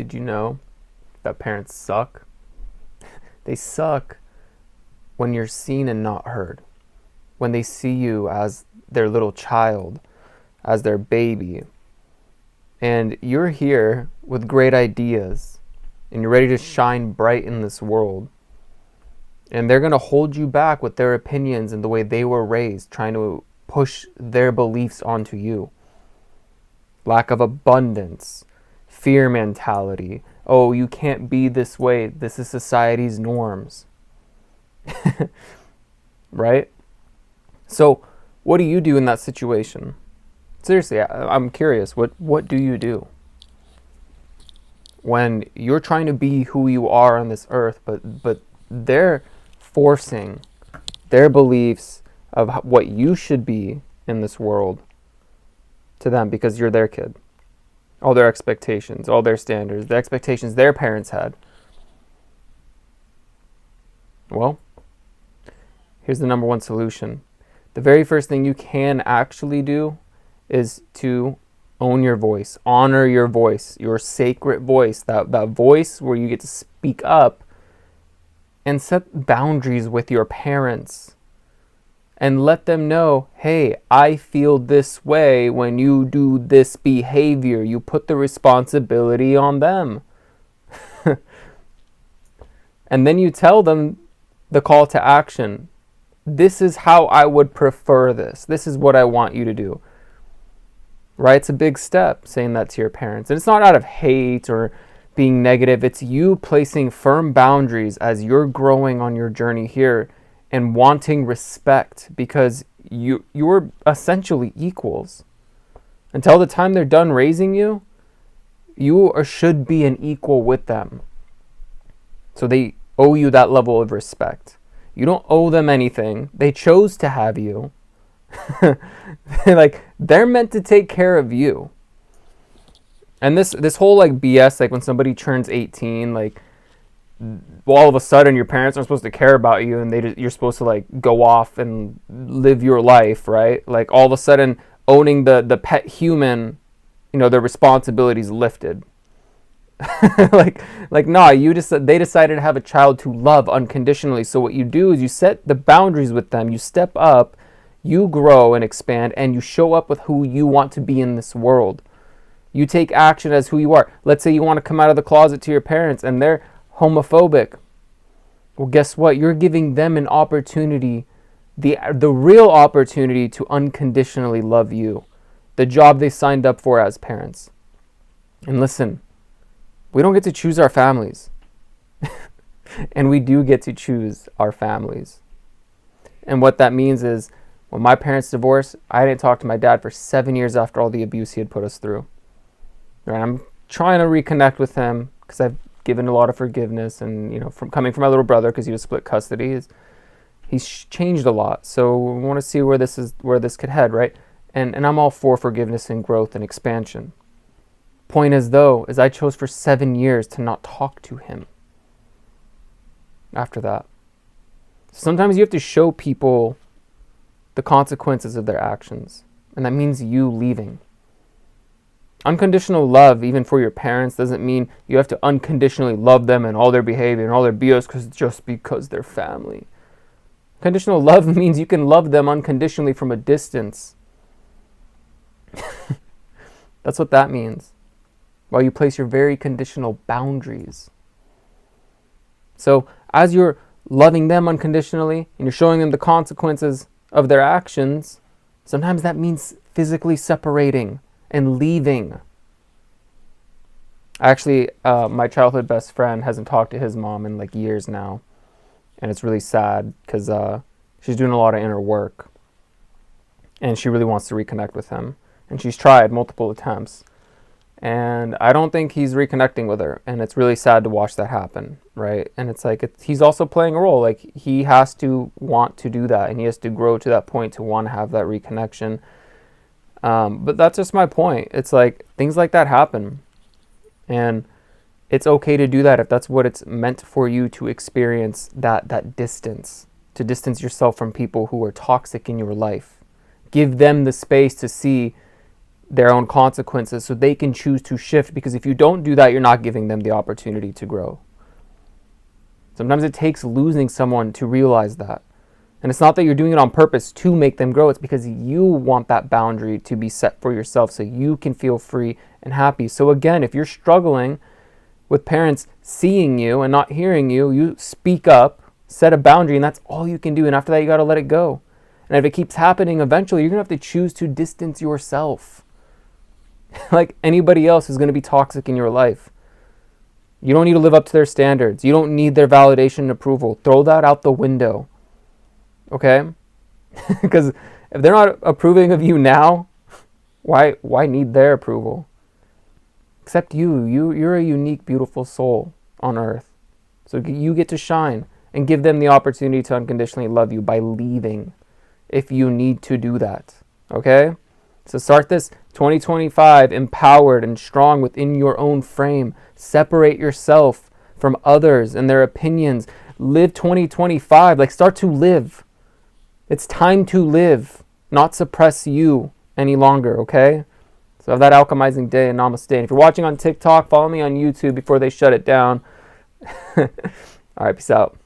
Did you know that parents suck? They suck when you're seen and not heard. When they see you as their little child, as their baby, and you're here with great ideas, and you're ready to shine bright in this world, and they're going to hold you back with their opinions and the way they were raised, trying to push their beliefs onto you. Lack of abundance, fear mentality. Oh, you can't be this way. This is society's norms. Right? So, what do you do in that situation? Seriously, I'm curious. What do you do when you're trying to be who you are on this earth, but they're forcing their beliefs of what you should be in this world to them because you're their kid? All their expectations, all their standards, the expectations their parents had. Well, here's the number one solution. The very first thing you can actually do is to own your voice, honor your voice, your sacred voice, that voice where you get to speak up and set boundaries with your parents and let them know, hey, I feel this way when you do this behavior. You put the responsibility on them. And then you tell them the call to action. This is how I would prefer this. This is what I want you to do. Right? It's a big step saying that to your parents. And it's not out of hate or being negative. It's you placing firm boundaries as you're growing on your journey here and wanting respect because you're essentially equals. Until the time they're done raising you, you should be an equal with them. So they owe you that level of respect. You don't owe them anything. They chose to have you. They're meant to take care of you. And this whole BS, when somebody turns 18, all of a sudden your parents aren't supposed to care about you and you're supposed to go off and live your life, right? All of a sudden owning the pet human, their responsibilities lifted. Nah, they decided to have a child to love unconditionally. So what you do is you set the boundaries with them, you step up, you grow and expand, and you show up with who you want to be in this world. You take action as who you are. Let's say you want to come out of the closet to your parents and they're homophobic. Well, guess what? You're giving them an opportunity, the real opportunity to unconditionally love you. The job they signed up for as parents. And listen, we don't get to choose our families. And we do get to choose our families. And what that means is, when my parents divorced, I didn't talk to my dad for 7 years after all the abuse he had put us through. Right? I'm trying to reconnect with him because I've given a lot of forgiveness, and from coming from my little brother because he was split custody, he's changed a lot. So we want to see where this could head, right? And I'm all for forgiveness and growth and expansion. Point is I chose for 7 years to not talk to him after that. Sometimes you have to show people the consequences of their actions, and that means you leaving. Unconditional love, even for your parents, doesn't mean you have to unconditionally love them and all their behavior and all their BS just because they're family. Conditional love means you can love them unconditionally from a distance. That's what that means. While you place your very conditional boundaries. So as you're loving them unconditionally and you're showing them the consequences of their actions, sometimes that means physically separating and leaving. Actually, my childhood best friend hasn't talked to his mom in years now. And it's really sad because she's doing a lot of inner work. And she really wants to reconnect with him. And she's tried multiple attempts. And I don't think he's reconnecting with her. And it's really sad to watch that happen, right? And it's he's also playing a role. He has to want to do that. And he has to grow to that point to want to have that reconnection. But that's just my point. It's things like that happen. And it's okay to do that if that's what it's meant for you to experience, that distance. To distance yourself from people who are toxic in your life. Give them the space to see their own consequences so they can choose to shift, because if you don't do that, you're not giving them the opportunity to grow. Sometimes it takes losing someone to realize that. And it's not that you're doing it on purpose to make them grow. It's because you want that boundary to be set for yourself so you can feel free and happy. So again, if you're struggling with parents seeing you and not hearing you, you speak up, set a boundary, and that's all you can do. And after that, you got to let it go. And if it keeps happening, eventually you're going to have to choose to distance yourself. Like anybody else who's going to be toxic in your life. You don't need to live up to their standards. You don't need their validation and approval. Throw that out the window. Okay? Because if they're not approving of you now, why need their approval? Except you're a unique, beautiful soul on earth. So you get to shine and give them the opportunity to unconditionally love you by leaving if you need to do that. Okay? So start this 2025 empowered and strong within your own frame. Separate yourself from others and their opinions. Live 2025. Like, start to live. It's time to live, not suppress you any longer, okay? So have that alchemizing day, and namaste. And if you're watching on TikTok, follow me on YouTube before they shut it down. All right, peace out.